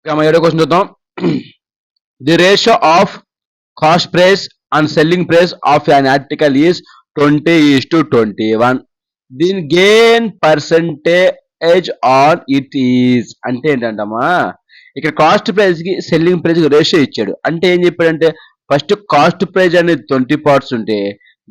ఏడో క్వశ్చన్ చూద్దాం. The ratio of cost price and selling price of an article is 20:21. దీని gain percentage on it is అంటే ఏంటంటమ్మా, ఇక్కడ cost price కి selling price కి ratio ఇచ్చాడు. అంటే ఏం చెప్పాడంటే ఫస్ట్ కాస్ట్ ప్రైస్ అనేది 20 parts ఉంటే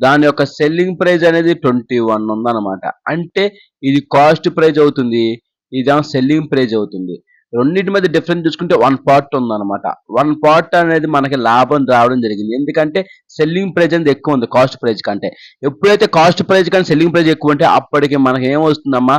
దాని యొక్క సెల్లింగ్ ప్రైస్ అనేది 21 ఉందన్నమాట. అంటే ఇది కాస్ట్ ప్రైస్ అవుతుంది, ఇదేమో సెల్లింగ్ ప్రైస్ అవుతుంది. రెండింటి మధ్య డిఫరెన్స్ చూసుకుంటే 1 part ఉందన్నమాట. 1 part అనేది మనకి లాభం రావడం జరిగింది. ఎందుకంటే సెల్లింగ్ ప్రైస్ అనేది ఎక్కువ ఉంది కాస్ట్ ప్రైస్ కంటే. ఎప్పుడైతే కాస్ట్ ప్రైస్ కానీ సెల్లింగ్ ప్రైస్ ఎక్కువ ఉంటే అప్పటికి మనకి ఏమొస్తుందమ్మా,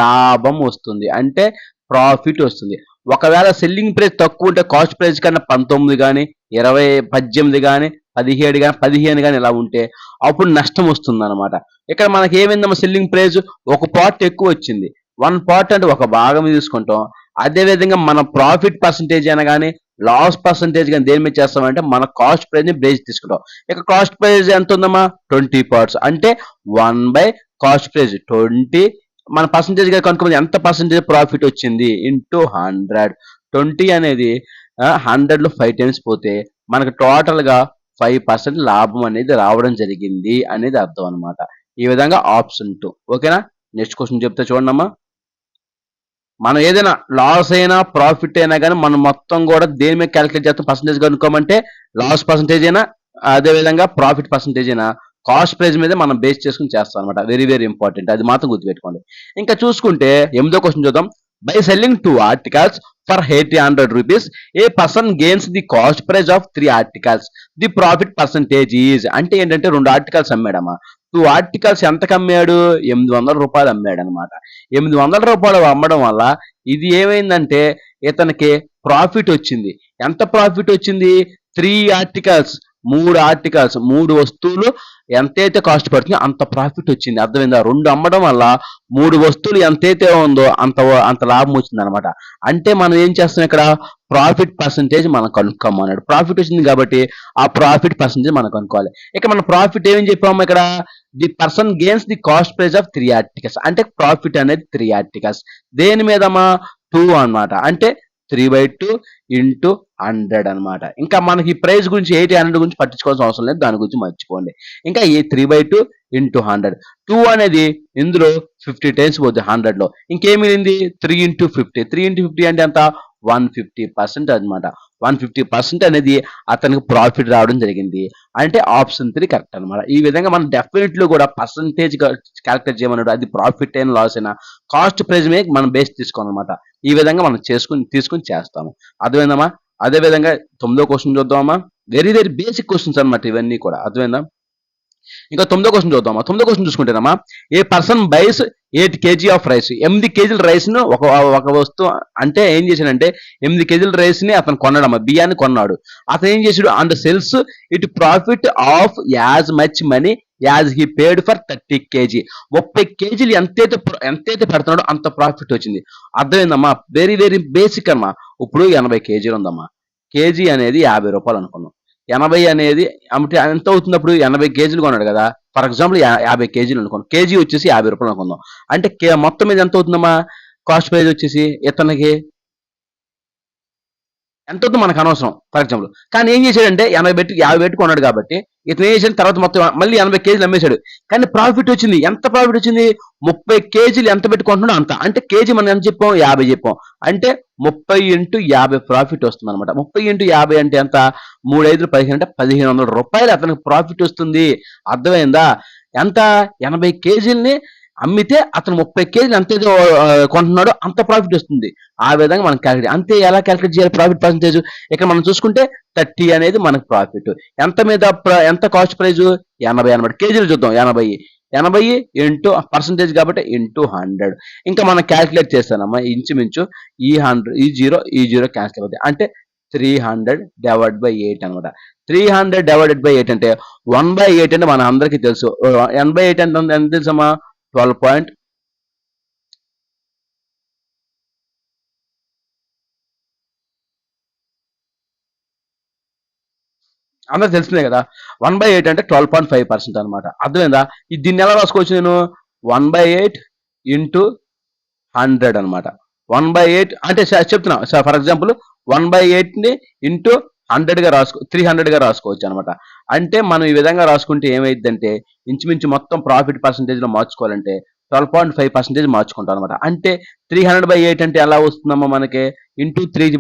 లాభం వస్తుంది, అంటే ప్రాఫిట్ వస్తుంది. ఒకవేళ సెల్లింగ్ ప్రైస్ తక్కువ ఉంటే కాస్ట్ ప్రైస్ కన్నా 19 కానీ 20, 18 కానీ 17 కానీ 15 కానీ ఇలా ఉంటే అప్పుడు నష్టం వస్తుంది అనమాట. ఇక్కడ మనకి ఏమైందమ్మా, సెల్లింగ్ ప్రైస్ ఒక పార్ట్ ఎక్కువ వచ్చింది. 1 part అంటే ఒక భాగం తీసుకుంటాం. అదేవిధంగా మన ప్రాఫిట్ పర్సంటేజ్ అయినా కానీ లాస్ పర్సంటేజ్ కానీ దేని మీద చేస్తామంటే మన కాస్ట్ ప్రైస్ ని బేస్ తీసుకుంటాం. ఇక కాస్ట్ ప్రైస్ ఎంత ఉందమ్మా, 20 parts అంటే 1 కాస్ట్ ప్రైస్ 20 మన పర్సంటేజ్ గా కనుక్కోమని ఎంత పర్సంటేజ్ ప్రాఫిట్ వచ్చింది ఇంటూ 100. 20 అనేది 100 లో 5 times పోతే మనకు టోటల్ గా 5% లాభం అనేది రావడం జరిగింది అనేది అర్థం అనమాట. ఈ విధంగా ఆప్షన్ 2. ఓకేనా. నెక్స్ట్ క్వశ్చన్ చెప్తే చూడండి. మనం ఏదైనా లాస్ అయినా ప్రాఫిట్ అయినా కానీ మనం మొత్తం కూడా దేని మీద క్యాలిక్యులేట్ చేస్తాం, పర్సంటేజ్ కనుక్కోమంటే లాస్ పర్సంటేజ్ అయినా అదేవిధంగా ప్రాఫిట్ పర్సంటేజ్ అయినా కాస్ట్ ప్రైస్ మీద మనం బేస్ చేసుకుని చేస్తాం అనమాట. వెరీ వెరీ ఇంపార్టెంట్, అది మాత్రం గుర్తుపెట్టుకోండి. ఇంకా చూసుకుంటే 8వ క్వశ్చన్ చూద్దాం. By selling 2 articles for 800 rupees, A person gains the cost price of 3 articles, the profit percentage is అంటే ఏంటంటే 2 articles అమ్మాడమ్మా. 2 articles ఎంతకు అమ్మాడు, 800 రూపాయలు అమ్మాడు అనమాట. 800 రూపాయలు అమ్మడం వల్ల ఇది ఏమైందంటే ఇతనికి ప్రాఫిట్ వచ్చింది. ఎంత ప్రాఫిట్ వచ్చింది, 3 articles 3 articles 3 వస్తువులు ఎంతైతే కాస్ట్ పడుతుందో అంత ప్రాఫిట్ వచ్చింది. అర్థమైందా. 2 అమ్మడం వల్ల 3 వస్తువులు ఎంతైతే ఉందో అంత లాభం వచ్చింది అనమాట. అంటే మనం ఏం చేస్తాం, ఇక్కడ ప్రాఫిట్ పర్సంటేజ్ మనం కనుక్కోమన్నాడు. ప్రాఫిట్ వచ్చింది కాబట్టి ఆ ప్రాఫిట్ పర్సంటేజ్ మనం కనుక్కోవాలి. ఇక మన ప్రాఫిట్ ఏమని చెప్పాము, ఇక్కడ the person gains the cost price of 3 articles అంటే ప్రాఫిట్ అనేది 3 articles దేని మీదమా 2 అన్నమాట. అంటే 3/2 ఇంటూ 100 అనమాట. ఇంకా మనకి ప్రైస్ గురించి 800 గురించి పట్టించుకోవాల్సిన అవసరం లేదు, దాని గురించి మర్చిపోండి. ఇంకా ఈ 3/2 ఇంటూ 100, 2 అనేది ఇందులో 50 times పోతుంది 100 లో. ఇంకేమింది 3 into 50, 3 into 50 అంటే ఎంత, 150% అనమాట. 150% అనేది అతనికి ప్రాఫిట్ రావడం జరిగింది. అంటే ఆప్షన్ 3 కరెక్ట్ అనమాట. ఈ విధంగా మనం డెఫినెట్లీ కూడా పర్సంటేజ్ క్యాలిక్యులేట్ చేయమన్నాడు. అది ప్రాఫిట్ అయినా లాస్ అయినా కాస్ట్ ప్రైస్ మీద మనం బేస్ తీసుకోవాలన్నమాట. ఈ విధంగా మనం తీసుకుని చేస్తాము. అర్థమైందమ్మా. అదే విధంగా 9వ క్వశ్చన్ చూద్దామమ్మా. వెరీ వెరీ బేసిక్ క్వశ్చన్స్ అనమాట ఇవన్నీ కూడా. అర్థమైందా. ఇంకా 9వ క్వశ్చన్ చూద్దామా. 9వ క్వశ్చన్ చూసుకుంటేనమ్మా, a person buys 8 kg of rice, 8 kg rice ను ఒక వస్తువు అంటే ఏం చేశాడంటే 8 kg రైస్ ని అతను కొన్నాడమ్మా, బియ్యాన్ని కొన్నాడు. అతను ఏం చేశాడు, and cells it profit of as much money as he paid for 30 kg. 30 kgలు ఎంతైతే పెడుతున్నాడో అంత ప్రాఫిట్ వచ్చింది. అర్థమైందమ్మా. వెరీ వెరీ బేసిక్ అమ్మా. ఇప్పుడు 80 kgలు ఉందమ్మా. కేజీ అనేది 50 రూపాయలు అనుకున్నాం. 80 అనేది అంటే ఎంత అవుతుంది, అప్పుడు 80 kgలు కొన్నాడు కదా. ఫర్ ఎగ్జాంపుల్ 50 kgలు అనుకున్నాం. కేజీ వచ్చేసి 50 రూపాయలు అనుకుందాం. అంటే మొత్తం మీద ఎంత అవుతుందమ్మా, కాస్ట్ ప్రైస్ వచ్చేసి ఇతనికి ఎంత అవుతుందో మనకు అనవసరం ఫర్ ఎగ్జాంపుల్. కానీ ఏం చేశాడంటే 50 పెట్టి కొన్నాడు కాబట్టి ఇతను ఏం చేశాడు, తర్వాత మొత్తం మళ్ళీ 80 kgలు అమ్మేశాడు. కానీ ప్రాఫిట్ వచ్చింది. ఎంత ప్రాఫిట్ వచ్చింది, 30 kgలు ఎంత పెట్టుకుంటున్నాడో అంత. అంటే కేజీ మనం ఎంత చెప్పాం, 50 చెప్పాం. అంటే 30 into 50 ప్రాఫిట్ వస్తుంది అనమాట. 30 into 50 అంటే ఎంత, 3×5 = 15 అంటే 1500 రూపాయలు అతనికి ప్రాఫిట్ వస్తుంది. అర్థమైందా. ఎంత, 80 kgల్ని అమ్మితే అతను 30 kgలు ఎంతైతే కొంటున్నాడో అంత ప్రాఫిట్ వస్తుంది. ఆ విధంగా మనం క్యాలిక్యులేట్. అంతే ఎలా క్యాలిక్యులేట్ చేయాలి ప్రాఫిట్ పర్సంటేజ్. ఇక్కడ మనం చూసుకుంటే 30 అనేది మనకు ప్రాఫిట్. ఎంత మీద ఎంత కాస్ట్ ప్రైస్, 80 అనమాట. కేజీలు చూద్దాం. 80 ఇంటూ పర్సంటేజ్ కాబట్టి ఇంటూ 100. ఇంకా మనం క్యాలిక్యులేట్ చేస్తానమ్మా. ఇంచుమించు ఈ 100 ఈ జీరో క్యాన్సిల్ అవుతాయి. అంటే 300/8 అనమాట. 300/8 అంటే 1/8 అంటే మన అందరికీ తెలుసు. 1/8 అంటే ఎంత తెలుసమ్మా, 12. అందరికి తెలిసిందే కదా. 1/8 అంటే 12.5% అనమాట. అర్థమైందా. దీన్ని ఎలా రాసుకోవచ్చు నేను, 1/8 ఇంటూ 100 అనమాట. 1/8 అంటే చెప్తున్నా సార్, ఫర్ ఎగ్జాంపుల్ 1/8ని ఇంటూ 100గా 300గా రాసుకోవచ్చు అనమాట. అంటే మనం ఈ విధంగా రాసుకుంటే ఏమైందంటే ఇంచుమించు మొత్తం ప్రాఫిట్ పర్సంటేజ్లో మార్చుకోవాలంటే 12.5% మార్చుకుంటాం అనమాట. అంటే 300/8 అంటే ఎలా వస్తుందమ్మా మనకి? ఇంటూ 3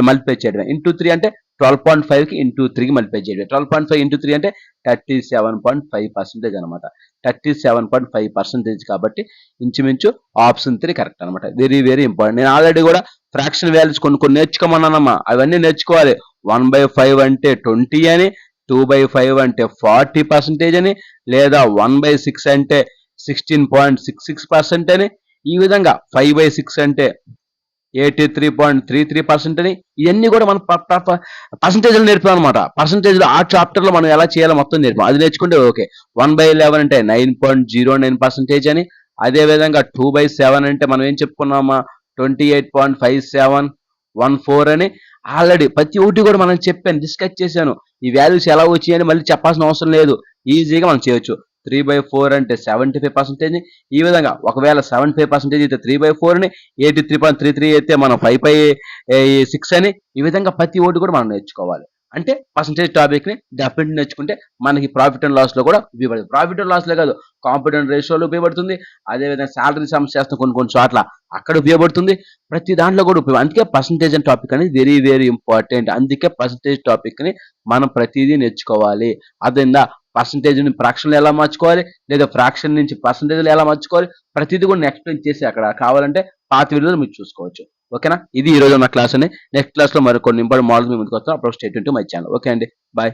మల్టిప్లై చేయడం. ఇంటూ 3 అంటే 12.5కి ఇంటూ 3కి మల్టిప్లై చేయడం. 12.5 ఇంటూ 3 అంటే 37.5% అనమాట. 37.5% కాబట్టి ఇంచుమించు ఆప్షన్ 3 కరెక్ట్ అనమాట. Very very important. నేను ఆల్రెడీ కూడా ఫ్రాక్షన్ వాల్యూస్ కొన్ని నేర్చుకోమన్నానమ్మా, అవన్నీ నేర్చుకోవాలి. 1/5 అంటే 20 అని, 2/5 అంటే 40% అని, లేదా 1/6 అంటే 16.66% అని, ఈ విధంగా 5/6 అంటే 83.33% అని, ఇవన్నీ కూడా మనం పర్సంటేజ్లు నేర్పాం అనమాట. పర్సంటేజ్లు ఆ చాప్టర్ లో మనం ఎలా చేయాలో మొత్తం నేర్పాం. అది నేర్చుకుంటే ఓకే. 1/11 అంటే 9.09% అని, అదే విధంగా 2/7 అంటే మనం ఏం చెప్పుకున్నామా, 28.5714 అని. ఆల్రెడీ ప్రతి ఒక్కటి కూడా మనం చెప్పాను, డిస్కస్ చేశాను. ఈ వాల్యూస్ ఎలా వచ్చాయని మళ్ళీ చెప్పాల్సిన అవసరం లేదు, ఈజీగా మనం చేయొచ్చు. 3/4 అంటే 75%. ఈ విధంగా ఒకవేళ 75% అయితే 3/4 అని, 83.33 అయితే మనం 5/6 అని. ఈ విధంగా ప్రతి ఒక్కటి కూడా మనం నేర్చుకోవాలి. అంటే పర్సంటేజ్ టాపిక్ ని డెఫినెట్ నేర్చుకుంటే మనకి ప్రాఫిట్ అండ్ లాస్ లో కూడా ఉపయోగపడుతుంది. ప్రాఫిట్ అండ్ లాస్ లో కాదు, కాంపిటెంట్ రేషియోలో ఉపయోగపడుతుంది. అదేవిధంగా శాలరీ సమ్స్ చేస్తున్న కొన్ని చోట్ల అక్కడ ఉపయోగపడుతుంది. ప్రతి దాంట్లో కూడా ఉపయోగం. అందుకే పర్సంటేజ్ అండ్ టాపిక్ అనేది వెరీ వెరీ ఇంపార్టెంట్. అందుకే పర్సంటేజ్ టాపిక్ ని మనం ప్రతిదీ నేర్చుకోవాలి. అదేందా, పర్సంటేజ్ ని ఫ్రాక్షన్ ఎలా మార్చుకోవాలి, లేదా ఫ్రాక్షన్ నుంచి పర్సంటేజ్ ఎలా మార్చుకోవాలి, ప్రతిదీ కూడా ఎక్స్ప్లెయిన్ చేసి అక్కడ కావాలంటే పాత వీడియోలు మీరు చూసుకోవచ్చు. ఓకేనా? ఇది ఈ రోజు ఉన్న క్లాస్ అని. నెక్స్ట్ క్లాస్ లో మరి కొన్ని ఇంపార్టెంట్ మోడల్స్ మీ ముందుకు వస్తాం. అప్పుడు stay tune to my channel. Okay అండి, బాయ్.